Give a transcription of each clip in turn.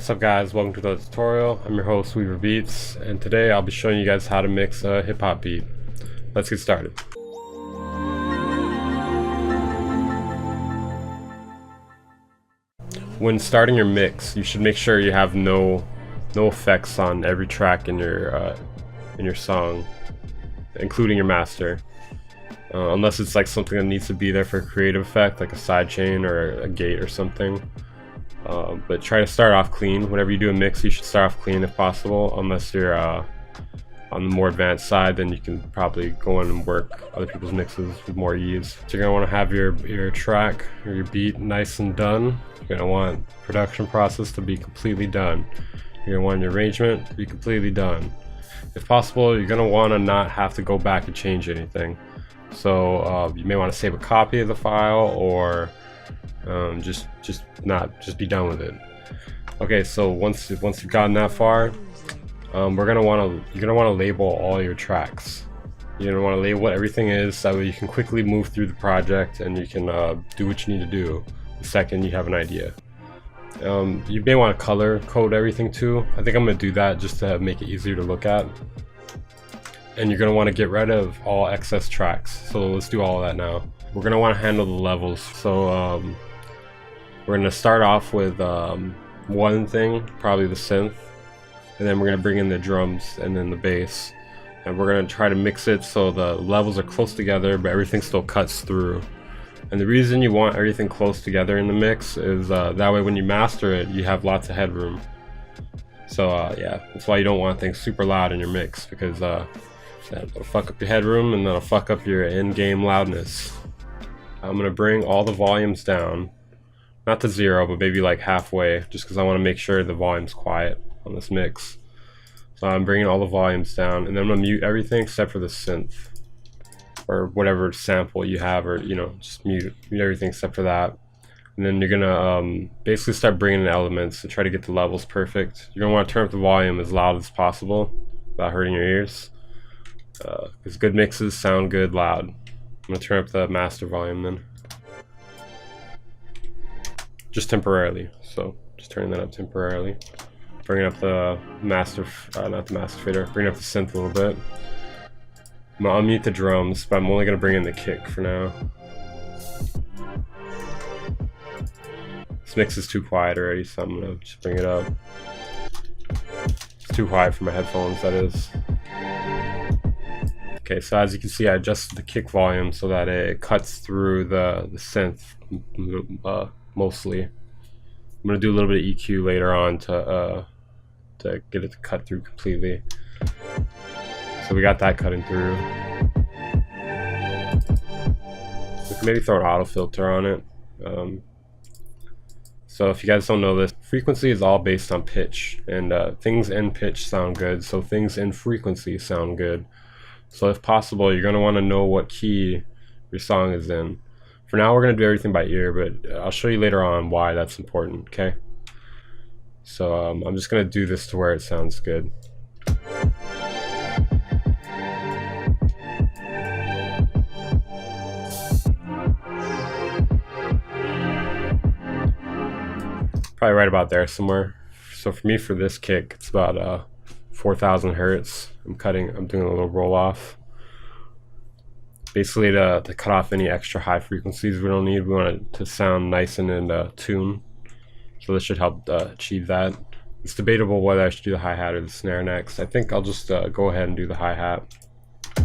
What's up guys, welcome to the tutorial. I'm your host Weaver Beats, and today I'll be showing you guys how to mix a hip-hop beat. Let's get started. When starting your mix, you should make sure you have no effects on every track in your song, including your master. Unless it's like something that needs to be there for a creative effect, like a sidechain or a gate or something. But try to start off clean. Whenever you do a mix, you should start off clean if possible, unless you're on the more advanced side. Then you can probably go in and work other people's mixes with more ease. So you're going to want to have your track or your beat nice and done. You're going to want the production process to be completely done. You're going to want your arrangement to be completely done. If possible, you're going to want to not have to go back and change anything. So you may want to save a copy of the file, or just be done with it. Okay, so once you've gotten that far, you're gonna want to label all your tracks. You're gonna want to label what everything is, that way you can quickly move through the project and you can do what you need to do the second you have an idea. You may want to color code everything too. I think I'm gonna do that just to make it easier to look at. And you're gonna want to get rid of all excess tracks. So let's do all of that now. We're gonna want to handle the levels. So we're going to start off with one thing, probably the synth, and then we're going to bring in the drums and then the bass, and we're going to try to mix it so the levels are close together but everything still cuts through. And the reason you want everything close together in the mix is that way when you master it you have lots of headroom. So yeah, that's why you don't want things super loud in your mix, because that'll fuck up your headroom and that'll fuck up your in-game loudness. I'm going to bring all the volumes down. Not to zero, but maybe like halfway, just because I want to make sure the volume's quiet on this mix. So I'm bringing all the volumes down, and then I'm going to mute everything except for the synth, or whatever sample you have, or just mute everything except for that. And then you're going to basically start bringing in elements and try to get the levels perfect. You're going to want to turn up the volume as loud as possible without hurting your ears, because good mixes sound good loud. I'm going to turn up the master volume then. Just temporarily, so just turning that up temporarily. Bringing up the master, not the master fader, bringing up the synth a little bit. I'm gonna unmute the drums, but I'm only gonna bring in the kick for now. This mix is too quiet already, so I'm gonna just bring it up. It's too quiet for my headphones, that is. Okay, so as you can see, I adjusted the kick volume so that it cuts through the synth mostly. I'm gonna do a little bit of EQ later on to get it to cut through completely. So we got that cutting through. We can maybe throw an auto filter on it. So if you guys don't know this, frequency is all based on pitch, and things in pitch sound good, so things in frequency sound good. So if possible, you're gonna want to know what key your song is in. For now, we're going to do everything by ear, but I'll show you later on why that's important, okay? So I'm just going to do this to where it sounds good. Probably right about there somewhere. So for me, for this kick, it's about 4,000 hertz. I'm doing a little roll off. Basically to cut off any extra high frequencies we don't need. We want it to sound nice and in tune. So this should help achieve that. It's debatable whether I should do the hi-hat or the snare next. I think I'll just go ahead and do the hi-hat. So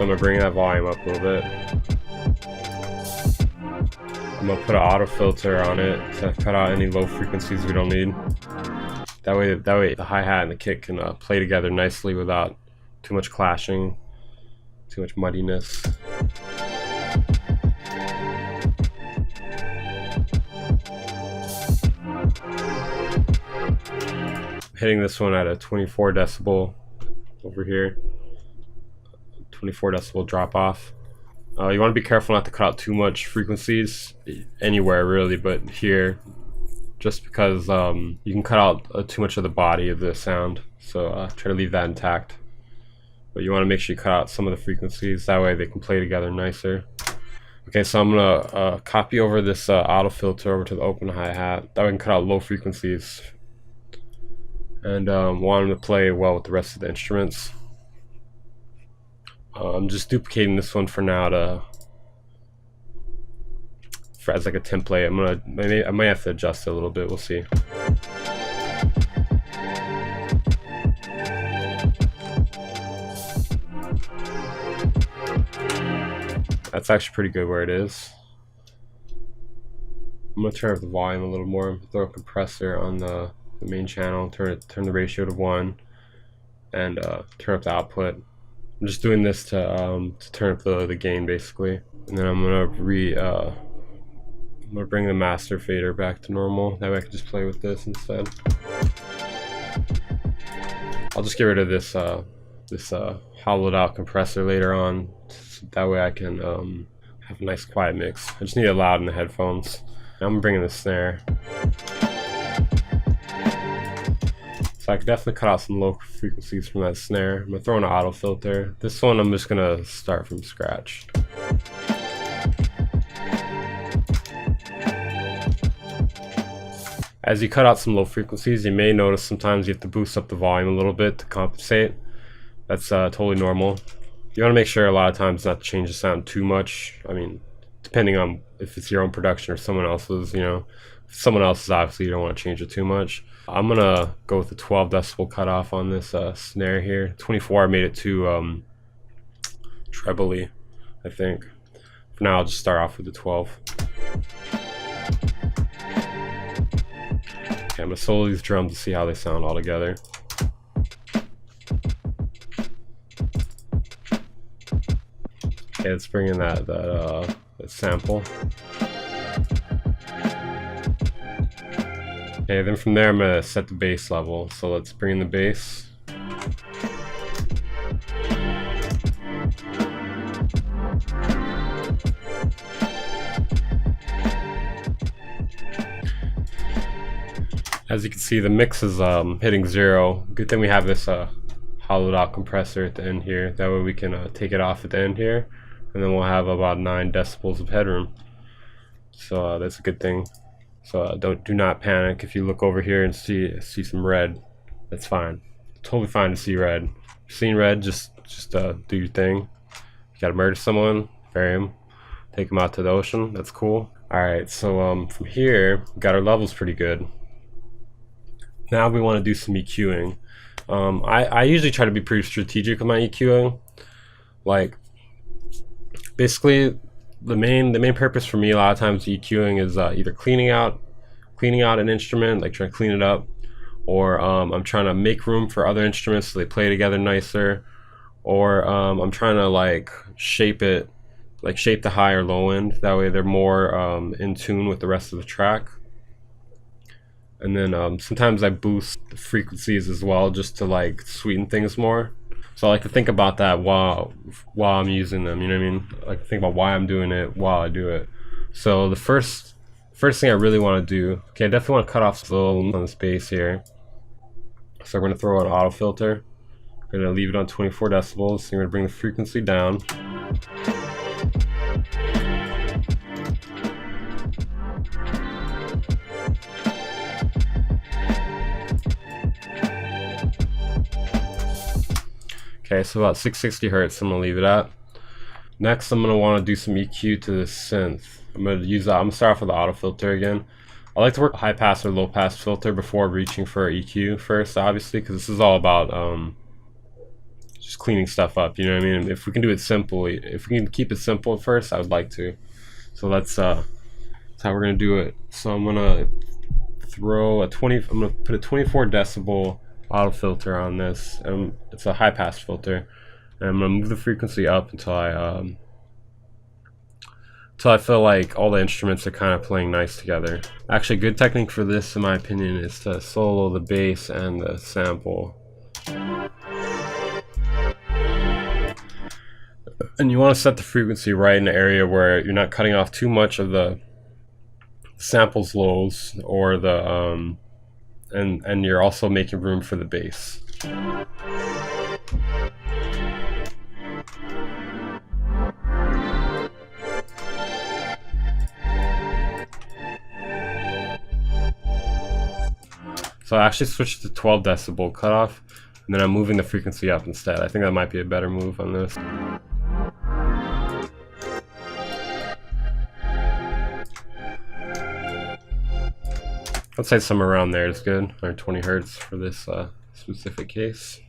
I'm going to bring that volume up a little bit. I'm going to put an auto filter on it to cut out any low frequencies we don't need. That way the hi-hat and the kick can play together nicely without too much clashing. Too much muddiness. Hitting this one at a 24 decibel over here. 24 decibel drop off. You want to be careful not to cut out too much frequencies anywhere really, but here, just because you can cut out too much of the body of the sound. So try to leave that intact. But you want to make sure you cut out some of the frequencies, that way they can play together nicer. Okay, so I'm gonna copy over this auto filter over to the open hi-hat. That way I can cut out low frequencies. And want them to play well with the rest of the instruments. I'm just duplicating this one for now as like a template. I might have to adjust it a little bit. We'll see. That's actually pretty good where it is. I'm gonna turn up the volume a little more. Throw a compressor on the main channel. Turn the ratio to 1, and turn up the output. I'm just doing this to turn up the gain basically, and then I'm gonna bring the master fader back to normal. That way I can just play with this instead. I'll just get rid of this hollowed out compressor later on. So that way I can have a nice quiet mix. I just need it loud in the headphones. Now I'm bringing the snare. So I could definitely cut out some low frequencies from that snare. I'm gonna throw in an auto filter. This one I'm just gonna start from scratch. As you cut out some low frequencies, you may notice sometimes you have to boost up the volume a little bit to compensate. That's totally normal. You want to make sure a lot of times not to change the sound too much. I mean, depending on if it's your own production or someone else's, you know. If someone else's, obviously you don't want to change it too much. I'm gonna go with the 12 decibel cutoff on this snare here. 24 I made it too trebly, I think. For now I'll just start off with the 12. Okay, I'm gonna solo these drums to see how they sound all together. Okay, let's bring in that sample. Okay, then from there I'm gonna set the bass level. So let's bring in the bass. As you can see, the mix is hitting 0. Good thing we have this hollowed out compressor at the end here. That way we can take it off at the end here, and then we'll have about 9 decibels of headroom. So that's a good thing. So do not panic if you look over here and see some red. That's fine. Totally fine to see red. If you're seeing red, just do your thing. You gotta murder someone, bury him, take him out to the ocean. That's cool. All right. So from here, we got our levels pretty good. Now we want to do some EQing. I usually try to be pretty strategic with my EQing. Like, basically, the main purpose for me a lot of times EQing is either cleaning out an instrument, like trying to clean it up, or I'm trying to make room for other instruments so they play together nicer, or I'm trying to like shape it, like shape the high or low end. That way they're more in tune with the rest of the track. And then sometimes I boost the frequencies as well, just to like sweeten things more. So I like to think about that while I'm using them, you know what I mean? I like to think about why I'm doing it while I do it. So the first thing I really want to do, okay, I definitely want to cut off the on this bass here. So we're going to throw an auto filter. We're going to leave it on 24 decibels. So we're going to bring the frequency down. Okay, so about 660 hertz, I'm gonna leave it at. Next, I'm gonna want to do some EQ to the synth. I'm gonna start off with the auto filter again. I like to work high pass or low pass filter before reaching for EQ first, obviously, because this is all about just cleaning stuff up. You know what I mean? If we can do it simply, if we can keep it simple at first, I would like to. So that's how we're gonna do it. So I'm gonna I'm gonna put a 24 decibel auto filter on this, and it's a high pass filter, and I'm gonna move the frequency up until I feel like all the instruments are kind of playing nice together. Actually, a good technique for this, in my opinion, is to solo the bass and the sample. And you want to set the frequency right in an area where you're not cutting off too much of the sample's lows, or the and you're also making room for the bass. So I actually switched to 12 decibel cutoff, and then I'm moving the frequency up instead. I think that might be a better move on this. I'd say somewhere around there is good, or 20 hertz for this specific case.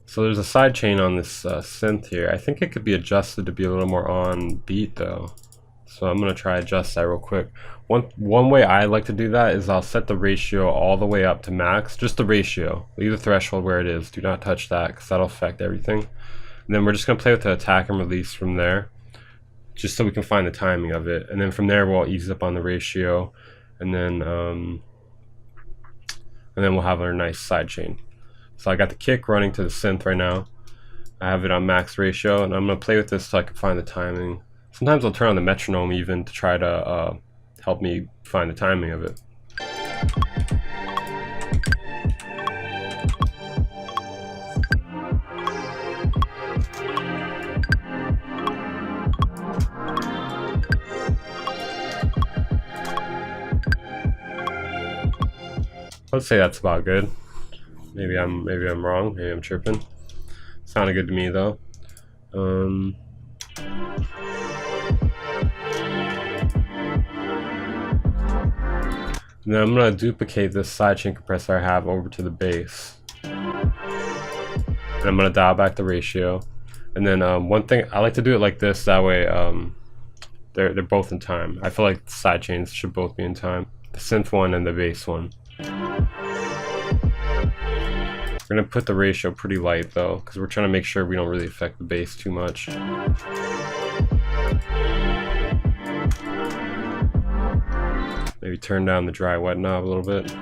So there's a sidechain on this synth here. I think it could be adjusted to be a little more on beat though. So I'm gonna try adjust that real quick. One way I like to do that is I'll set the ratio all the way up to max, just the ratio. Leave the threshold where it is. Do not touch that because that'll affect everything. And then we're just gonna play with the attack and release from there, just so we can find the timing of it. And then from there we'll ease up on the ratio, and then we'll have our nice sidechain. So I got the kick running to the synth right now. I have it on max ratio, and I'm gonna play with this so I can find the timing. Sometimes I'll turn on the metronome even to try to help me find the timing of it. Let's say that's about good. Maybe I'm wrong. Maybe I'm tripping. Sounded good to me though. Now I'm going to duplicate this sidechain compressor I have over to the bass. And I'm going to dial back the ratio. And then one thing, I like to do it like this, that way they're both in time. I feel like the sidechains should both be in time. The synth one and the bass one. We're going to put the ratio pretty light though, because we're trying to make sure we don't really affect the bass too much. Maybe turn down the dry wet knob a little bit.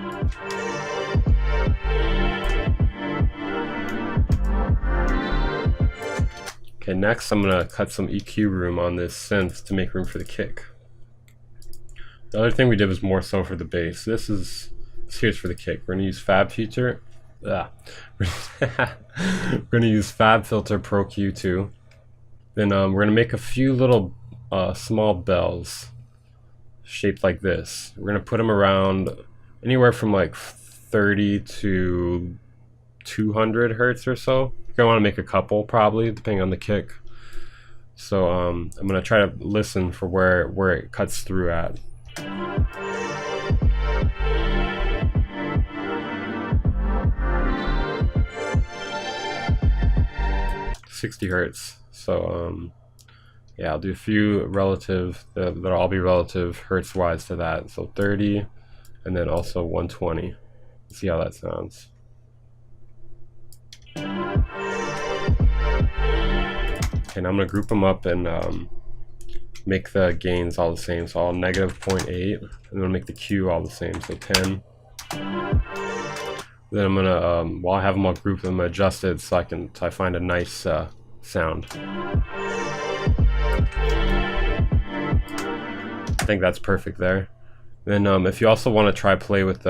Okay, next I'm gonna cut some EQ room on this synth to make room for the kick. The other thing we did was more so for the bass. Here's for the kick. We're gonna use Fab Filter. We're gonna use Fab Filter Pro Q2. Then we're gonna make a few little small bells shaped like this. We're gonna put them around anywhere from like 30 to 200 hertz or so. You're gonna want to make a couple probably, depending on the kick. So I'm gonna try to listen for where it cuts through at. 60 hertz. So yeah, I'll do a few relative, that'll all be relative hertz wise to that. So 30 and then also 120. Let's see how that sounds. Okay, now I'm gonna group them up and make the gains all the same. So all negative 0.8, and then I'll make the Q all the same, so 10. Then I'm gonna, while I have them all grouped, I'm gonna adjust it so I find a nice sound. I think that's perfect there. Then if you also want to try play with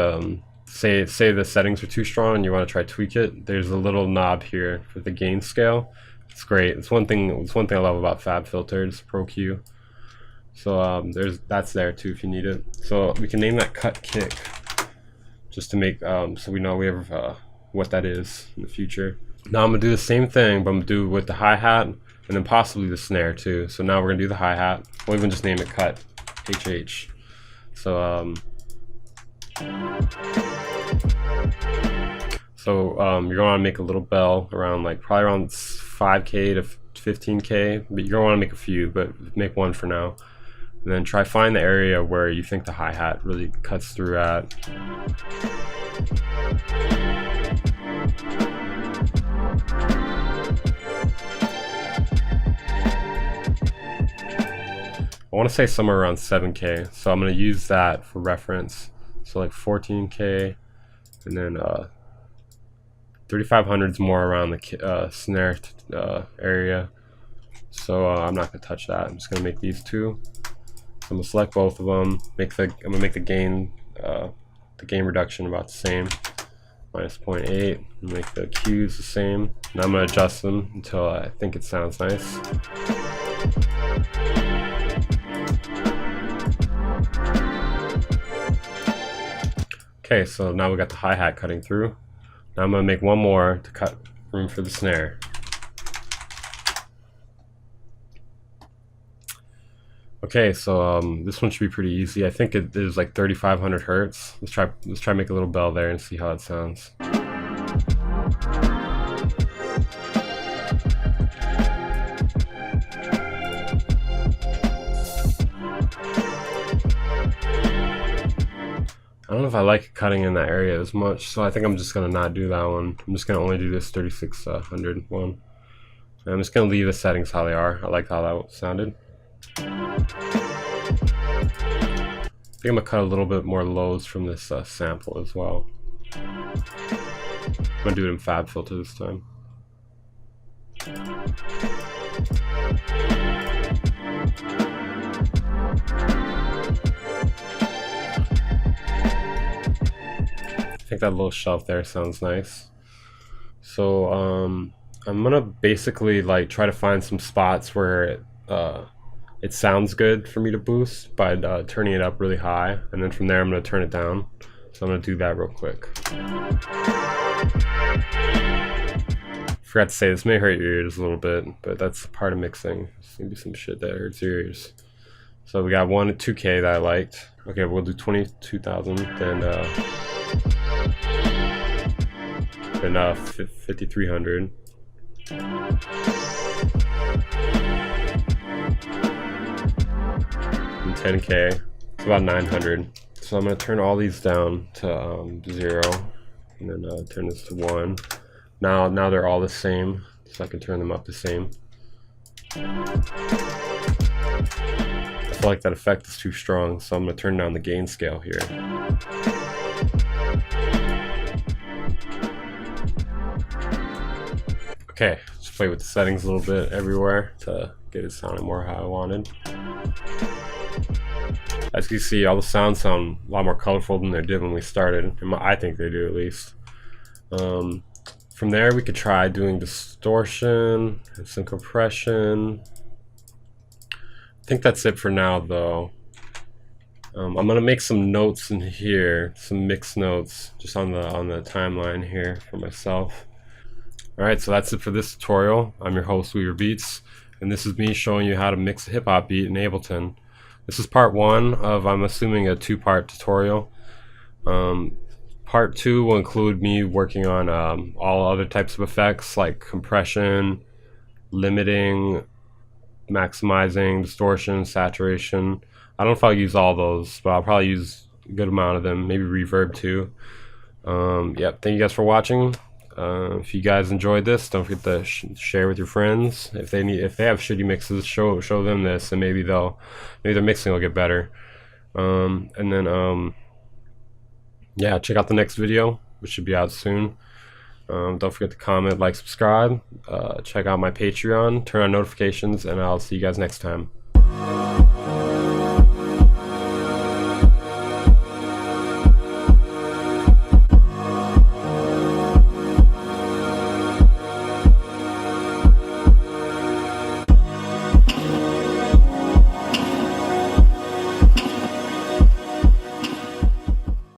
say the settings are too strong and you want to try tweak it, there's a little knob here for the gain scale. It's great. It's one thing I love about Fab Filters Pro Q. So that's there too if you need it. So we can name that cut kick, just to make so we know we have what that is in the future. Now I'm gonna do the same thing, but I'm gonna do it with the hi-hat and then possibly the snare too. So now we're gonna do the hi-hat. We'll even just name it cut HH. So you're gonna wanna make a little bell around probably around 5K to 15K, but you're gonna wanna make a few, but make one for now. And then try find the area where you think the hi-hat really cuts through at. I want to say somewhere around 7K, so I'm going to use that for reference. So like 14K, and then 3500 is more around the snare area. So I'm not going to touch that. I'm just going to make these two. So I'm going to select both of them. I'm going to make the gain reduction about the same, minus 0.8. Make the Qs the same, and I'm going to adjust them until I think it sounds nice. Okay, Okay, so now we got the hi-hat cutting through. Now I'm gonna make one more to cut room for the snare. Okay, so this one should be pretty easy. I think it is like 3,500 hertz. Let's try make a little bell there and see how it sounds. I don't know if I like cutting in that area as much, so I think I'm just gonna not do that one. I'm just gonna only do this 3,600 one. And I'm just gonna leave the settings how they are. I like how that sounded. I think I'm gonna cut a little bit more lows from this sample as well. I'm gonna do it in Fab Filter this time. I think that little shelf there sounds nice. So I'm gonna basically like try to find some spots where it sounds good for me to boost by turning it up really high, and then from there I'm gonna turn it down. So I'm gonna do that real quick. Forgot to say, this may hurt your ears a little bit, but that's part of mixing. There's gonna be some shit that hurts your ears. So we got 1 to 2K that I liked. Okay, we'll do 22,000, then 5,300. And 10K. It's about 900. So I'm gonna turn all these down to 0, and then turn this to 1. Now they're all the same, so I can turn them up the same. I feel like that effect is too strong, so I'm gonna turn down the gain scale here. Okay, just play with the settings a little bit everywhere to get it sounding more how I wanted. As you can see, all the sounds sound a lot more colorful than they did when we started. I think they do, at least. From there, we could try doing distortion and some compression. I think that's it for now, though. I'm gonna make some notes in here, some mix notes, just on the timeline here for myself. All right, so that's it for this tutorial. I'm your host, Weaver Beats, and this is me showing you how to mix a hip-hop beat in Ableton. This is part 1 of, I'm assuming, a 2-part tutorial. Part 2 will include me working on all other types of effects like compression, limiting, maximizing, distortion, saturation. I don't know if I'll use all those, but I'll probably use a good amount of them, maybe reverb too. Yep, thank you guys for watching. If you guys enjoyed this, don't forget to share with your friends. If they have shitty mixes, show them this, and maybe their mixing will get better. And then yeah, check out the next video, which should be out soon. Don't forget to comment, like, subscribe. Check out my Patreon, turn on notifications, and I'll see you guys next time.